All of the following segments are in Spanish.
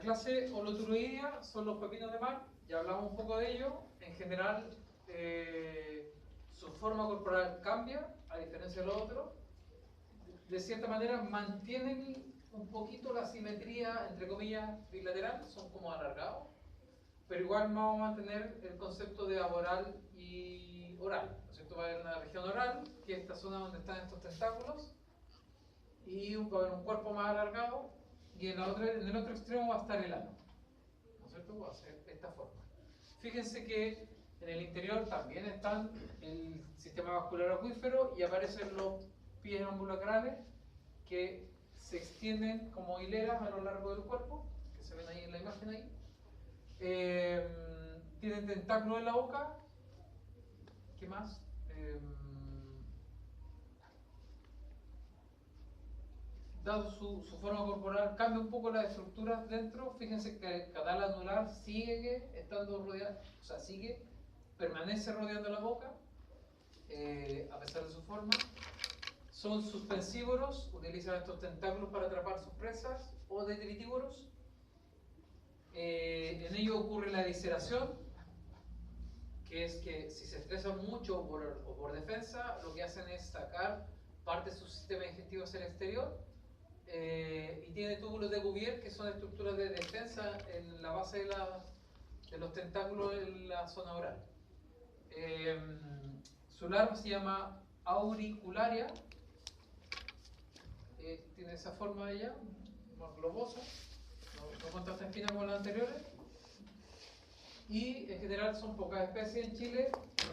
clases Holoturoidea son los pepinos de mar, ya hablamos un poco de ello. En general, su forma corporal cambia, a diferencia de los otros. De cierta manera, mantienen un poquito la simetría, entre comillas, bilateral, son como alargados, pero igual vamos a mantener el concepto de aboral y oral, ¿no es cierto? Va a haber una región oral, que es esta zona donde están estos tentáculos, y va a haber un cuerpo más alargado, y en el otro extremo va a estar el ano, ¿no es cierto? Va a ser de esta forma. Fíjense que en el interior también están el sistema vascular acuífero y aparecen los pies ambulacrales que se extienden como hileras a lo largo del cuerpo, que se ven ahí en la imagen ahí. Tienen tentáculos en la boca. ¿Qué más? Dado su forma corporal, cambia un poco las estructuras dentro. Fíjense que el canal anular sigue estando rodeado, o sea, permanece rodeando la boca, a pesar de su forma. Son suspensívoros, utilizan estos tentáculos para atrapar sus presas, o detritívoros. En ello ocurre la evisceración, que es que si se estresan mucho o por defensa, lo que hacen es sacar parte de su sistema digestivo hacia el exterior. Y tiene túbulos de Cuvier, que son estructuras de defensa en la base de los tentáculos en la zona oral. Su larva se llama auricularia, tiene esa forma de ella, más globosa, no con tanta espina como las anteriores. Y en general son pocas especies en Chile,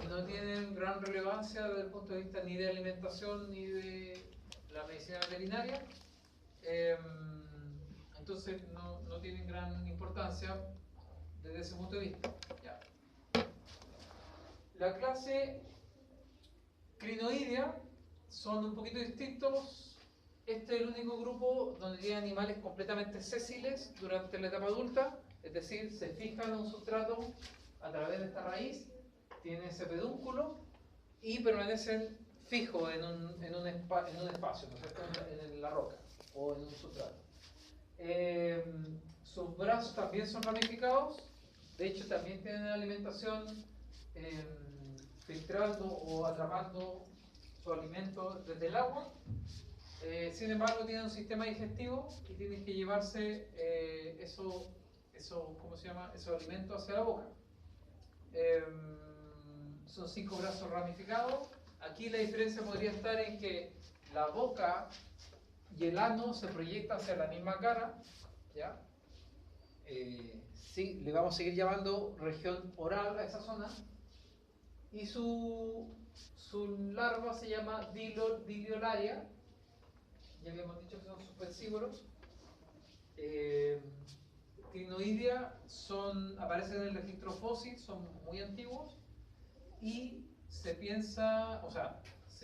no tienen gran relevancia desde el punto de vista ni de alimentación ni de la medicina veterinaria. Entonces no tienen gran importancia desde ese punto de vista. Ya. La clase Crinoidea son un poquito distintos. Este es el único grupo donde tiene animales completamente sésiles durante la etapa adulta, es decir, se fijan en un sustrato a través de esta raíz, tienen ese pedúnculo y permanecen fijos en un espacio, ¿no es cierto? En la roca o en un sustrato. Sus brazos también son ramificados, de hecho también tienen alimentación filtrando o atrapando su alimento desde el agua. Sin embargo, tienen un sistema digestivo y tienen que llevarse esos alimentos hacia la boca. Son 5 brazos ramificados. Aquí la diferencia podría estar en que la boca y el ano se proyectan hacia la misma cara, ¿ya? Sí, le vamos a seguir llamando región oral a esa zona. Y su larva se llama diliolaria. Ya habíamos dicho que son suspensívoros. Crinoidea aparecen en el registro fósil, son muy antiguos y se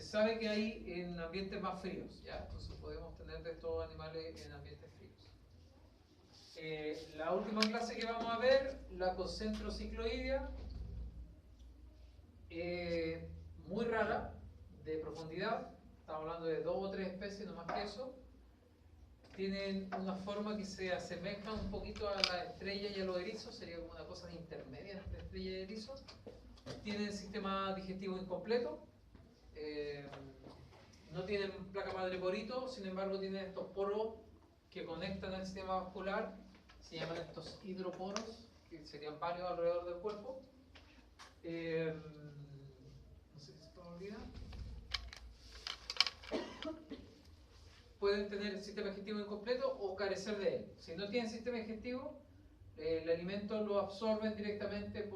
sabe que hay en ambientes más fríos, ¿ya? Entonces podemos tener de estos animales en ambientes fríos. La última clase que vamos a ver, la Concentrocicloidea, muy rara, de profundidad, estamos hablando de 2 o 3 especies, no más que eso. Tienen una forma que se asemeja un poquito a la estrella y a los erizos, sería como una cosa intermedia entre estrella y erizo. Tienen sistema digestivo incompleto, no tienen placa madre porito, sin embargo tienen estos poros que conectan al sistema vascular, se llaman estos hidroporos, que serían varios alrededor del cuerpo. No sé si se me olvida. Pueden tener el sistema digestivo incompleto o carecer de él. Si no tienen sistema digestivo, el alimento lo absorben directamente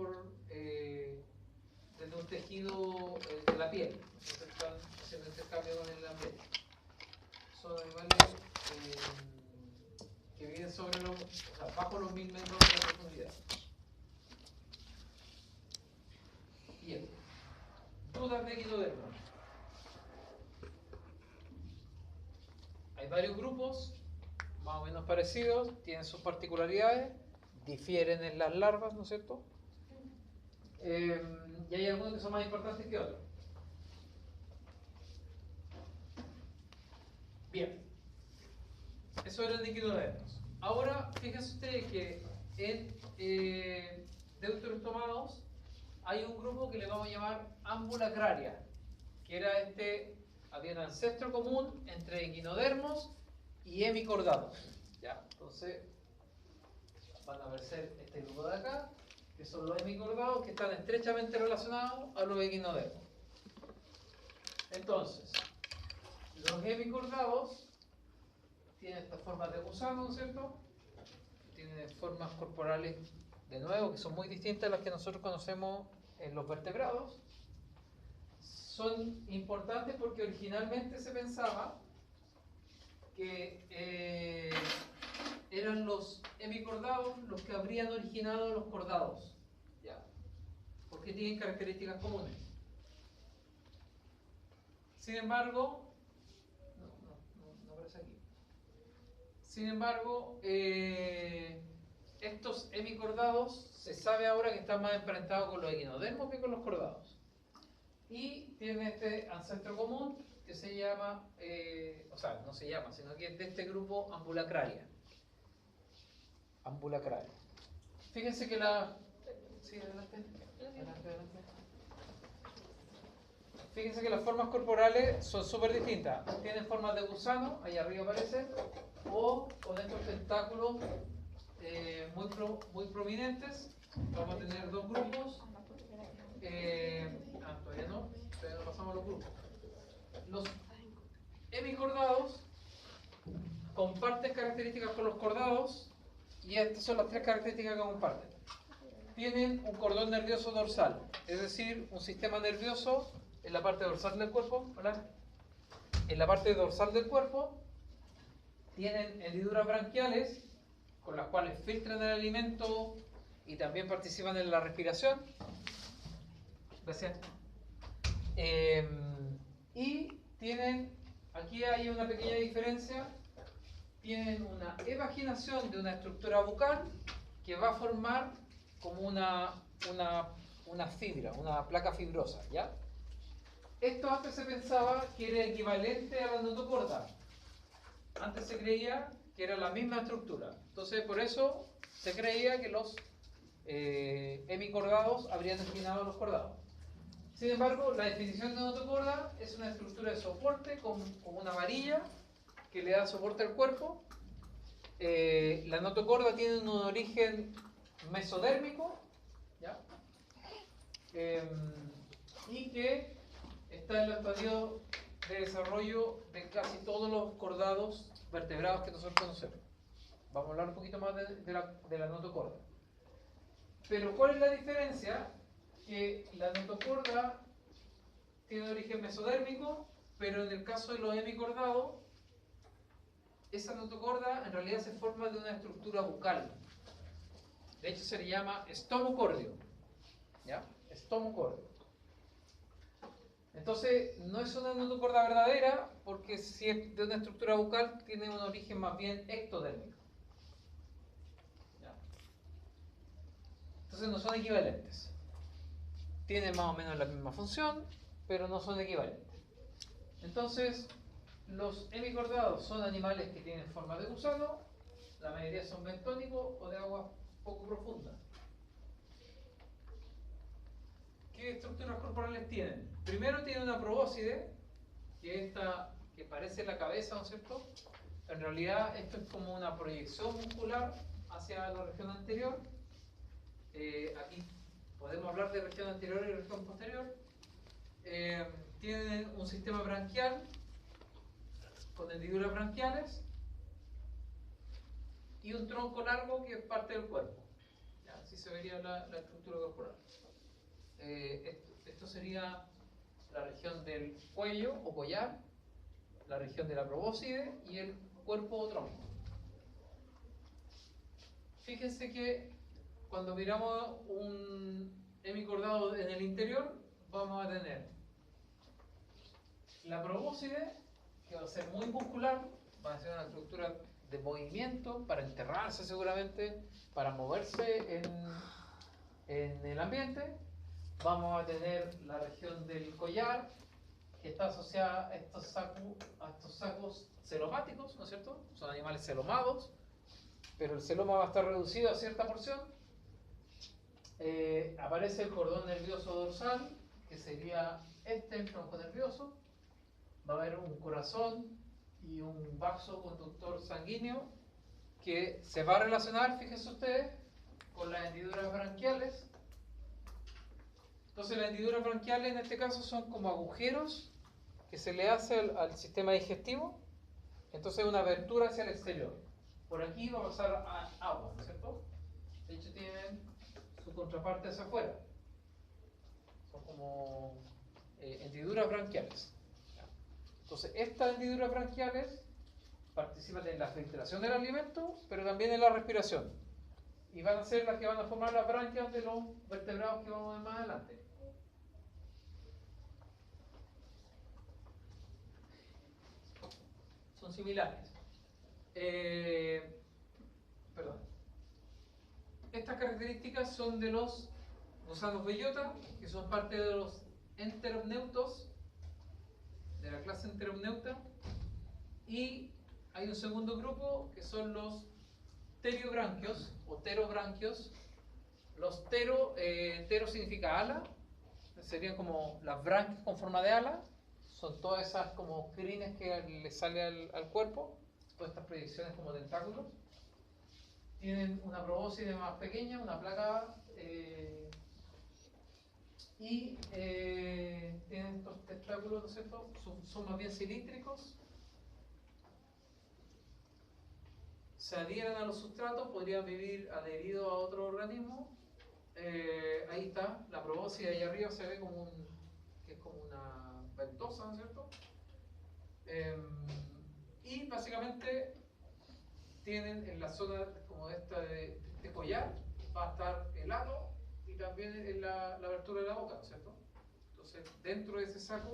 desde un tejido de la piel. Entonces están haciendo intercambio con el ambiente. Son animales que viven bajo los 1000 metros de profundidad. Bien. Dudas de equinodermos. Hay varios grupos, más o menos parecidos, tienen sus particularidades, difieren en las larvas, ¿no es cierto? Y hay algunos que son más importantes que otros. Bien, eso eran equinodermos. Ahora, fíjense ustedes que en deuterostomados hay un grupo que le vamos a llamar ambulacraria, que era había un ancestro común entre equinodermos y hemicordados. ¿Ya? Entonces, van a ser este grupo de acá, que son los hemicordados, que están estrechamente relacionados a los equinodermos. Entonces, los hemicordados tienen estas formas de gusano, ¿no es cierto? Tienen formas corporales, de nuevo, que son muy distintas a las que nosotros conocemos en los vertebrados. Son importantes porque originalmente se pensaba que eran los hemicordados los que habrían originado los cordados, ¿ya? Porque tienen características comunes. Sin embargo, no aparece aquí. Sin embargo, estos hemicordados se sabe ahora que están más emparentados con los equinodermos que con los cordados. Y tienen este ancestro común que se llama, o sea, no se llama, sino que es de este grupo ambulacraria. Ambulacraria. Fíjense que sí, adelante. Fíjense que las formas corporales son súper distintas. Tienen formas de gusano, ahí arriba aparece, o con estos tentáculos muy prominentes. Vamos a tener dos grupos. Todavía no pasamos los grupos. Los hemicordados comparten características con los cordados, y estas son las tres características que comparten. Tienen un cordón nervioso dorsal, es decir, un sistema nervioso en la parte dorsal del cuerpo. ¿Hola? En la parte dorsal del cuerpo tienen hendiduras branquiales con las cuales filtran el alimento y también participan en la respiración. Gracias. Y tienen, aquí hay una pequeña diferencia, tienen una evaginación de una estructura bucal que va a formar como una fibra, una placa fibrosa, ¿ya? Esto antes se pensaba que era equivalente a la notocorda. Antes se creía que era la misma estructura. Entonces, por eso se creía que los hemicordados habrían originado a los cordados. Sin embargo, la definición de notocorda es una estructura de soporte con una varilla que le da soporte al cuerpo. La notocorda tiene un origen mesodérmico, ¿ya? Y que está en el estadio de desarrollo de casi todos los cordados vertebrados que nosotros conocemos. Vamos a hablar un poquito más de la notocorda. Pero ¿cuál es la diferencia? Que la notocorda tiene origen mesodérmico, pero en el caso de los hemicordados, esa notocorda en realidad se forma de una estructura bucal. De hecho se le llama estomocordio, ¿ya? Estomocordio. Entonces no es una notocorda verdadera, porque si es de una estructura bucal tiene un origen más bien ectodérmico, ¿ya? Entonces no son equivalentes. Tienen más o menos la misma función, pero no son equivalentes. Entonces, los hemicordados son animales que tienen forma de gusano, la mayoría son bentónicos o de agua poco profunda. ¿Qué estructuras corporales tienen? Primero tienen una probóscide, que parece la cabeza, ¿no es cierto? En realidad esto es como una proyección muscular hacia la región anterior. Aquí podemos hablar de región anterior y región posterior. Tienen un sistema branquial con hendiduras branquiales y un tronco largo que es parte del cuerpo. ¿Ya? Así se vería la estructura corporal. Esto sería la región del cuello o collar, la región de la probóscide y el cuerpo o tronco. Fíjense que cuando miramos un hemicordado en el interior, vamos a tener la probóscide, que va a ser muy muscular, va a ser una estructura de movimiento para enterrarse seguramente, para moverse en el ambiente. Vamos a tener la región del collar, que está asociada a estos sacos celomáticos, ¿no es cierto? Son animales celomados, pero el celoma va a estar reducido a cierta porción. Aparece el cordón nervioso dorsal, que sería el tronco nervioso. Va a haber un corazón y un vaso conductor sanguíneo que se va a relacionar, fíjense ustedes, con las hendiduras branquiales. Entonces las hendiduras branquiales en este caso son como agujeros que se le hace al sistema digestivo. Entonces una abertura hacia el exterior. Por aquí va a pasar agua, ¿no es cierto? De hecho tienen su contraparte hacia afuera. Son como hendiduras branquiales. Entonces estas hendiduras branquiales participan en la filtración del alimento, pero también en la respiración. Y van a ser las que van a formar las branquias de los vertebrados que vamos a ver más adelante. Son similares. Perdón. Estas características son de los gusanos bellota, que son parte de los enteromneutos, de la clase enteromneuta, y hay un segundo grupo que son los pteriobranquios o pterobranquios. Los ptero significa ala, serían como las branquias con forma de ala, son todas esas como crines que le sale al cuerpo, todas estas proyecciones como tentáculos. Tienen una probóscide más pequeña, una placa, y tienen estos tentáculos, ¿no es cierto? Son más bien cilíndricos. Se adhieren a los sustratos, podrían vivir adheridos a otro organismo. Ahí está, la probóscide ahí arriba se ve como que es como una ventosa, ¿no es cierto? Y básicamente tienen en la zona como esta de este collar, va a estar el ano y también en la abertura de la boca, ¿no es cierto? Entonces, dentro de ese saco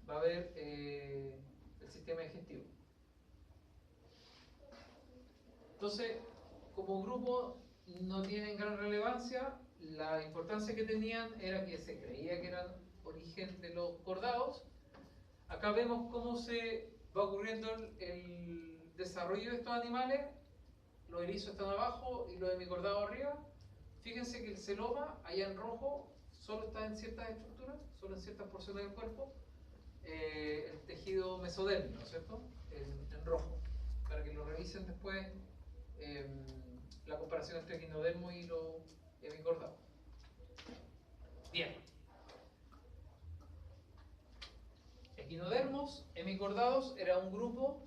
va a haber el sistema digestivo. Entonces, como grupo no tienen gran relevancia. La importancia que tenían era que se creía que eran origen de los cordados. Acá vemos cómo se va ocurriendo el desarrollo de estos animales. Los erizos están abajo y los hemicordados arriba. Fíjense que el celoma, allá en rojo, solo está en ciertas estructuras, solo en ciertas porciones del cuerpo. El tejido mesodérmico, ¿no es cierto? En rojo, para que lo revisen después. La comparación entre equinodermo y los hemicordados. Bien. Equinodermos, hemicordados, era un grupo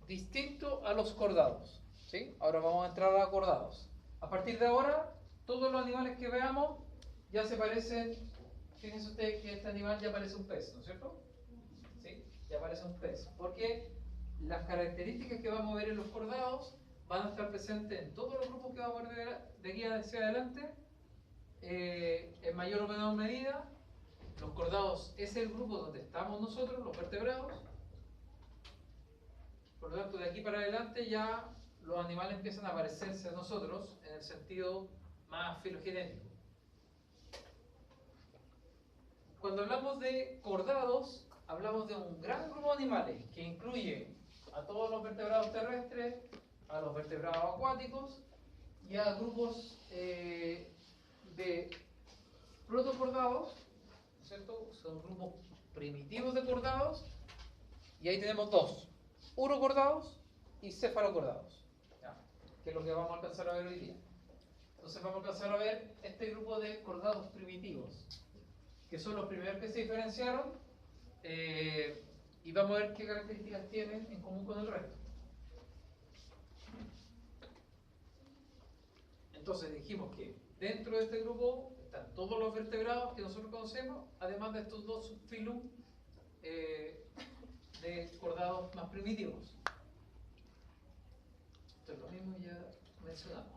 distinto a los cordados. ¿Sí? Ahora vamos a entrar a cordados. A partir de ahora, todos los animales que veamos ya se parecen. Fíjense ustedes que este animal ya parece un pez, ¿no es cierto? ¿Sí? Ya parece un pez. Porque las características que vamos a ver en los cordados van a estar presentes en todos los grupos que vamos a ver de aquí hacia adelante, en mayor o menor medida. Los cordados es el grupo donde estamos nosotros, los vertebrados. Por lo tanto, de aquí para adelante ya los animales empiezan a parecerse a nosotros en el sentido más filogenético. Cuando hablamos de cordados, hablamos de un gran grupo de animales que incluye a todos los vertebrados terrestres, a los vertebrados acuáticos y a grupos de protocordados, ¿no es cierto? Son grupos primitivos de cordados, y ahí tenemos dos: urocordados y cefalocordados, ¿ya? Que es lo que vamos a alcanzar a ver hoy día. Entonces vamos a alcanzar a ver este grupo de cordados primitivos, que son los primeros que se diferenciaron, y vamos a ver qué características tienen en común con el resto. Entonces dijimos que dentro de este grupo están todos los vertebrados que nosotros conocemos, además de estos dos subfilum de cordados más primitivos. Esto es lo mismo que ya mencionamos.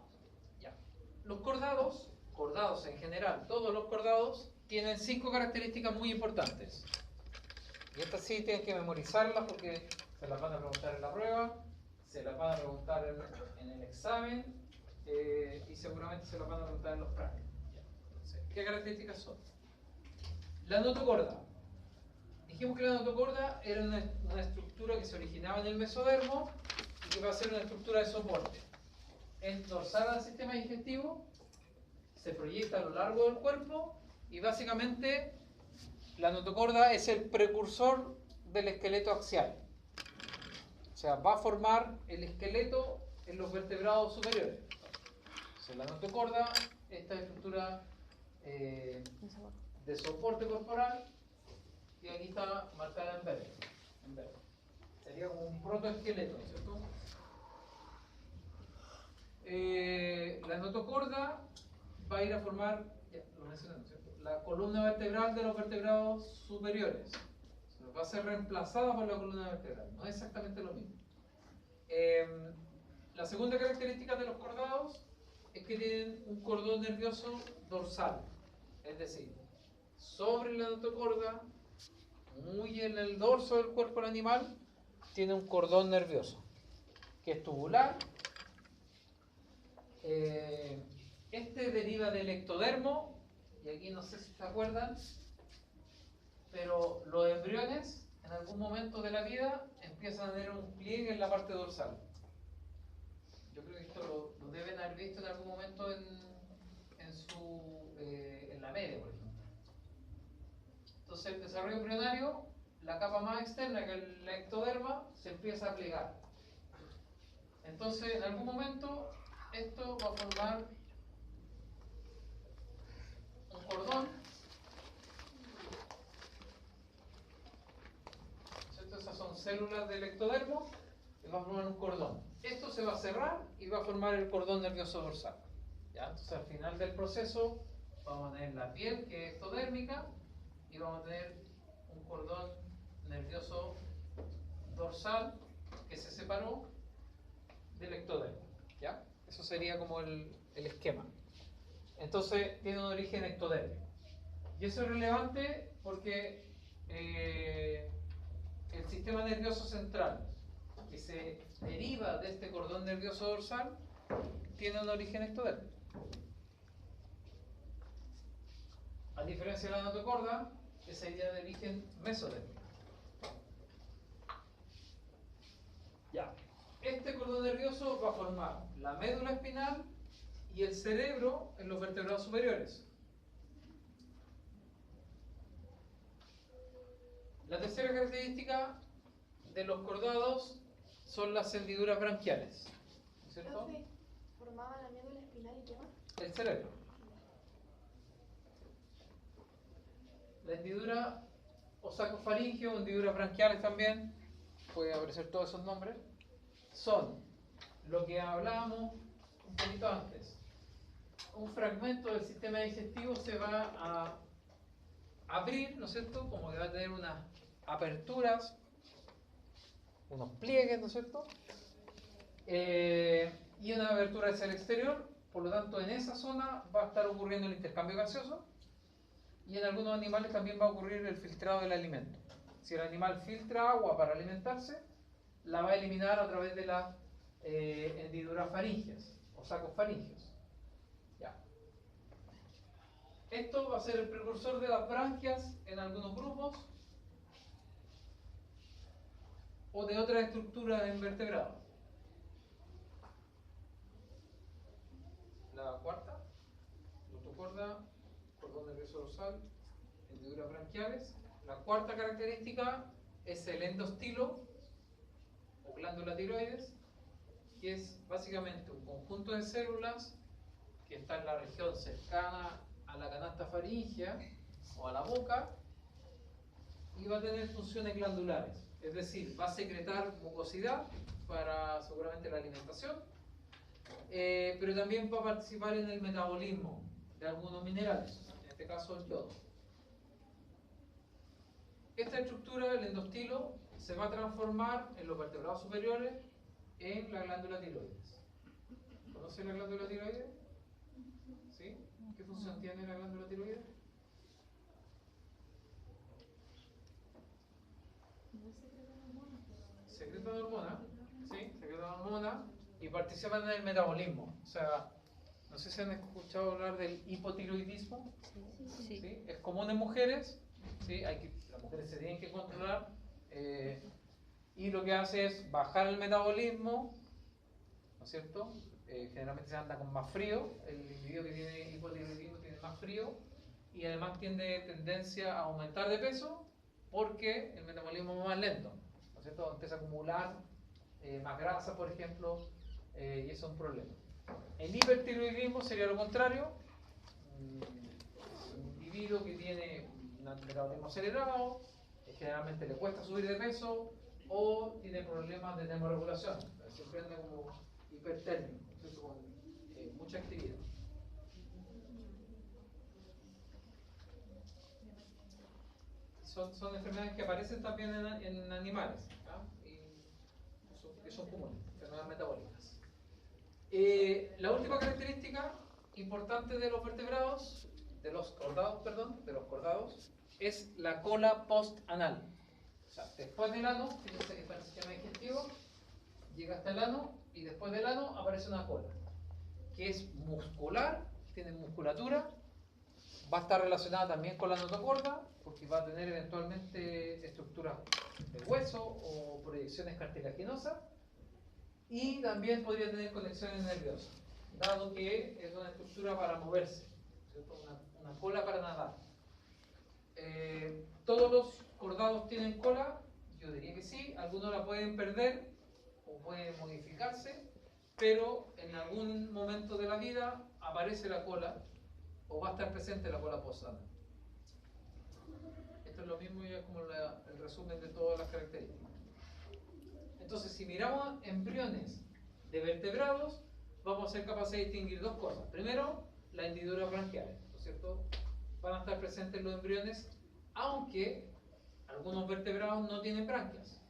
Ya. Los cordados en general, todos los cordados tienen 5 características muy importantes. Y estas sí tienen que memorizarlas porque se las van a preguntar en la prueba, se las van a preguntar en el examen, y seguramente se las van a preguntar en los prácticos. Entonces, ¿qué características son? La notocorda. Dijimos que la notocorda era una estructura que se originaba en el mesodermo y que va a ser una estructura de soporte. es dorsal al sistema digestivo, se proyecta a lo largo del cuerpo y básicamente la notocorda es el precursor del esqueleto axial. O sea, va a formar el esqueleto en los vertebrados superiores. O sea, la notocorda, esta estructura de soporte corporal, y aquí está marcada en verde. Sería como un protoesqueleto, ¿cierto? La notocorda va a ir a formar, ya lo mencioné, ¿cierto?, la columna vertebral de los vertebrados superiores. O sea, va a ser reemplazada por la columna vertebral, no es exactamente lo mismo. La segunda característica de los cordados es que tienen un cordón nervioso dorsal, es decir, sobre la notocorda, muy en el dorso del cuerpo del animal, tiene un cordón nervioso que es tubular. Este deriva del ectodermo, y aquí no sé si se acuerdan, pero los embriones en algún momento de la vida empiezan a tener un pliegue en la parte dorsal. Yo creo que esto lo deben haber visto en algún momento en la media, por ejemplo. Entonces, el desarrollo embrionario, la capa más externa, que es el ectoderma, se empieza a plegar. Entonces, en algún momento, esto va a formar un cordón. ¿Cierto? Esas son células del ectodermo y va a formar un cordón. Esto se va a cerrar y va a formar el cordón nervioso dorsal. ¿Ya? Entonces, al final del proceso, vamos a tener la piel, que es ectodérmica, y vamos a tener un cordón nervioso dorsal que se separó del ectodermo. ¿Ya? Eso sería como el esquema. Entonces tiene un origen ectodérmico. Y eso es relevante porque el sistema nervioso central, que se deriva de este cordón nervioso dorsal, tiene un origen ectodérmico. A diferencia de la notocorda, que sería de origen mesodérmico. Ya. Este cordón nervioso va a formar la médula espinal y el cerebro en los vertebrados superiores. La tercera característica de los cordados son las hendiduras branquiales, ¿cierto? Profe, ¿formaba la médula espinal y qué más? El cerebro. La hendidura osacofaringeo, hendiduras branquiales también, puede aparecer todos esos nombres, son lo que hablábamos un poquito antes. Un fragmento del sistema digestivo se va a abrir, ¿no es cierto? Como que va a tener unas aperturas, unos pliegues, ¿no es cierto? Y una abertura hacia el exterior, por lo tanto en esa zona va a estar ocurriendo el intercambio gaseoso y en algunos animales también va a ocurrir el filtrado del alimento. Si el animal filtra agua para alimentarse, la va a eliminar a través de las hendiduras faríngeas o sacos faríngeos. Ya. Esto va a ser el precursor de las branquias en algunos grupos o de otras estructuras en vertebrados. La cuarta, notocorda, cordón nervioso dorsal, hendiduras branquiales. La cuarta característica es el endostilo o glándula tiroides, que es básicamente un conjunto de células que está en la región cercana a la canasta faríngea o a la boca y va a tener funciones glandulares, es decir, va a secretar mucosidad para seguramente la alimentación, pero también va a participar en el metabolismo de algunos minerales, en este caso el yodo. Esta estructura del endostilo se va a transformar en los vertebrados superiores en la glándula tiroides. ¿Conocen la glándula tiroides? ¿Sí? ¿Qué función tiene la glándula tiroides? Secretan hormonas, ¿sí? Secretan hormonas y participan en el metabolismo. O sea, no sé si han escuchado hablar del hipotiroidismo. Sí. ¿Sí? Es común en mujeres, ¿sí? Las mujeres se tienen que controlar y lo que hace es bajar el metabolismo, ¿no es cierto? Generalmente se anda con más frío, el individuo que tiene hipotiroidismo tiene más frío y además tiene tendencia a aumentar de peso porque el metabolismo es más lento, ¿no es cierto? Empieza a acumular más grasa, por ejemplo, y eso es un problema. El hipertiroidismo sería lo contrario, un individuo que tiene un metabolismo acelerado, generalmente le cuesta subir de peso o tiene problemas de termorregulación, siempre anda como hipertérmico, ¿cierto? Con mucha actividad. Son enfermedades que aparecen también en animales, ¿ah? Y que son comunes, enfermedades metabólicas. La última característica importante de los vertebrados, de los cordados, es la cola postanal. O sea, después del ano, fíjense que está el sistema digestivo, llega hasta el ano y después del ano aparece una cola, que es muscular, tiene musculatura, va a estar relacionada también con la notocorda, porque va a tener eventualmente estructuras de hueso o proyecciones cartilaginosas, y también podría tener conexiones nerviosas, dado que es una estructura para moverse, ¿cierto? Una cola para nadar. ¿Todos los cordados tienen cola? Yo diría que sí, algunos la pueden perder o pueden modificarse, pero en algún momento de la vida aparece la cola o va a estar presente la cola postanal. Esto es lo mismo ya como el resumen de todas las características. Entonces, si miramos embriones de vertebrados, vamos a ser capaces de distinguir dos cosas. Primero, las hendiduras branquiales, ¿no es cierto? Van a estar presentes los embriones, aunque algunos vertebrados no tienen branquias.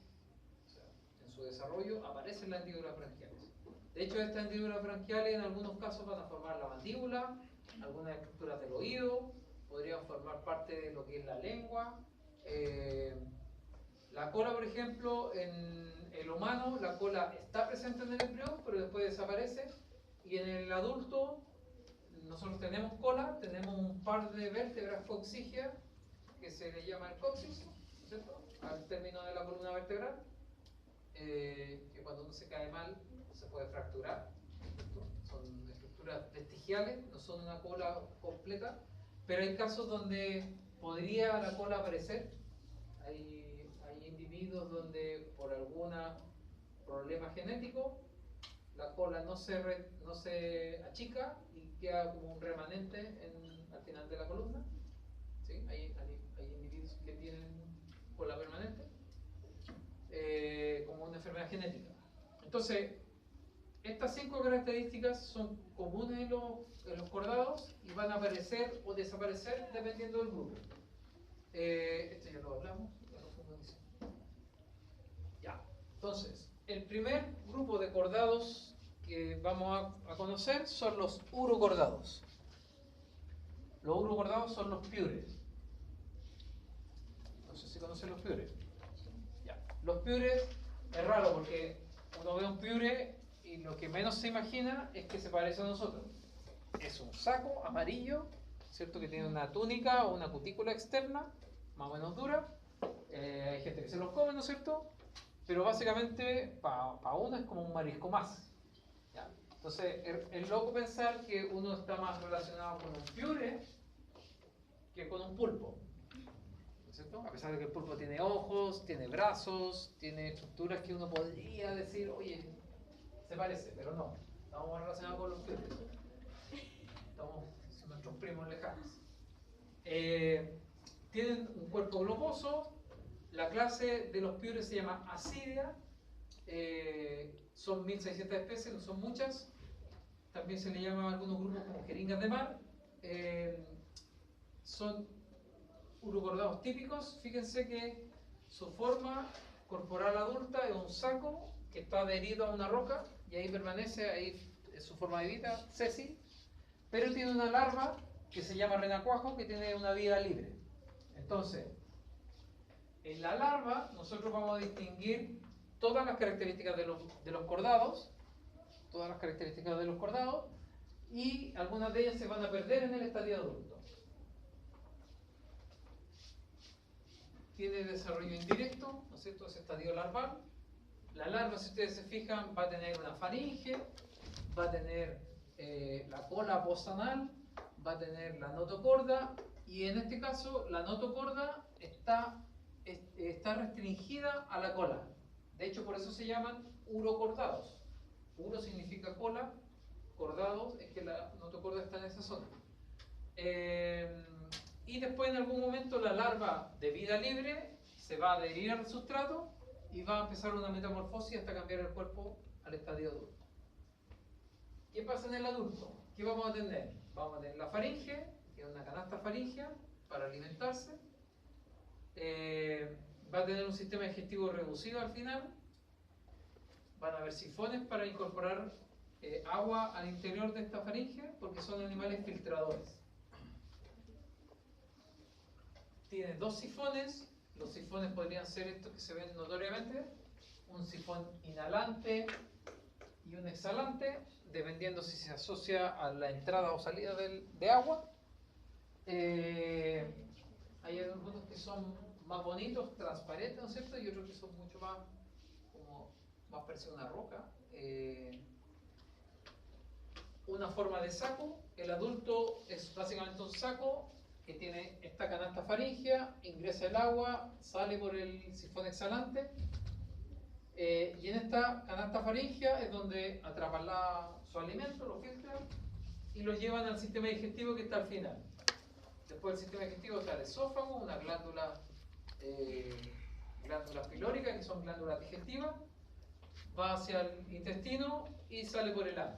O sea, en su desarrollo aparecen las hendiduras branquiales. De hecho, estas hendiduras branquiales en algunos casos van a formar la mandíbula, algunas estructuras del oído, podrían formar parte de lo que es la lengua. La cola, por ejemplo, en el humano, la cola está presente en el embrión, pero después desaparece. Y en el adulto, nosotros tenemos cola, tenemos un par de vértebras coxígeas, que se le llama el coxis, ¿no es cierto?, al término de la columna vertebral, que cuando uno se cae mal se puede fracturar, ¿cierto? Son estructuras vestigiales, no son una cola completa, pero hay casos donde podría la cola aparecer. Hay individuos donde por algún problema genético la cola no se achica y queda como un remanente al final de la columna. ¿Sí? Hay individuos que tienen cola permanente como una enfermedad genética. Entonces, estas 5 características son comunes en los cordados y van a aparecer o desaparecer dependiendo del grupo. Esto ya lo hablamos, ya lo profundizamos. Ya, entonces, el primer grupo de cordados que vamos a conocer son los urocordados. Los urocordados son los piures. No sé si conocen los piures. Ya. Los piures es raro porque uno ve un piure y lo que menos se imagina es que se parece a nosotros. Es un saco amarillo, ¿cierto?, que tiene una túnica o una cutícula externa, más o menos dura. Hay gente que se los come, ¿no es cierto? Pero básicamente para uno es como un marisco más. ¿Ya? Entonces es loco pensar que uno está más relacionado con un piure que con un pulpo, ¿no es cierto? A pesar de que el pulpo tiene ojos, tiene brazos, tiene estructuras que uno podría decir, oye, se parece, pero no. Estamos más relacionados con los piures. Son nuestros primos lejanos. Tienen un cuerpo globoso. La clase de los piures se llama Asidia. Son 1600 especies, no son muchas. También se le llama a algunos grupos como jeringas de mar. Son urocordados típicos. Fíjense que su forma corporal adulta es un saco que está adherido a una roca y ahí permanece, ahí es su forma de vida, sésil, pero tiene una larva que se llama renacuajo que tiene una vida libre. Entonces, en la larva nosotros vamos a distinguir todas las características de los cordados, y algunas de ellas se van a perder en el estadio adulto. Tiene desarrollo indirecto, ¿no es cierto?, ese estadio larval. La larva, si ustedes se fijan, va a tener una faringe, va a tener la cola postanal, va a tener la notocorda, y en este caso la notocorda está restringida a la cola. De hecho, por eso se llaman urocordados. Uro significa cola, cordados es que la notocorda está en esa zona. Y después en algún momento la larva de vida libre se va a adherir al sustrato y va a empezar una metamorfosis hasta cambiar el cuerpo al estadio adulto. ¿Qué pasa en el adulto? ¿Qué vamos a tener? Vamos a tener la faringe, que es una canasta faríngea para alimentarse. Va a tener un sistema digestivo reducido al final. Van a haber sifones para incorporar agua al interior de esta faringe, porque son animales filtradores. Tiene dos sifones. Los sifones podrían ser estos que se ven notoriamente: un sifón inhalante y un exhalante, dependiendo si se asocia a la entrada o salida de agua. Hay algunos que son más bonitos, transparentes, ¿no es cierto? Y otros que son mucho más, como más parecido a una roca. Una forma de saco. El adulto es básicamente un saco que tiene esta canasta faríngea, ingresa el agua, sale por el sifón exhalante, y en esta canasta faríngea es donde atrapan su alimento, lo filtran y lo llevan al sistema digestivo que está al final. Después del sistema digestivo está el esófago, una glándulas pilóricas, que son glándulas digestivas, va hacia el intestino y sale por el ano.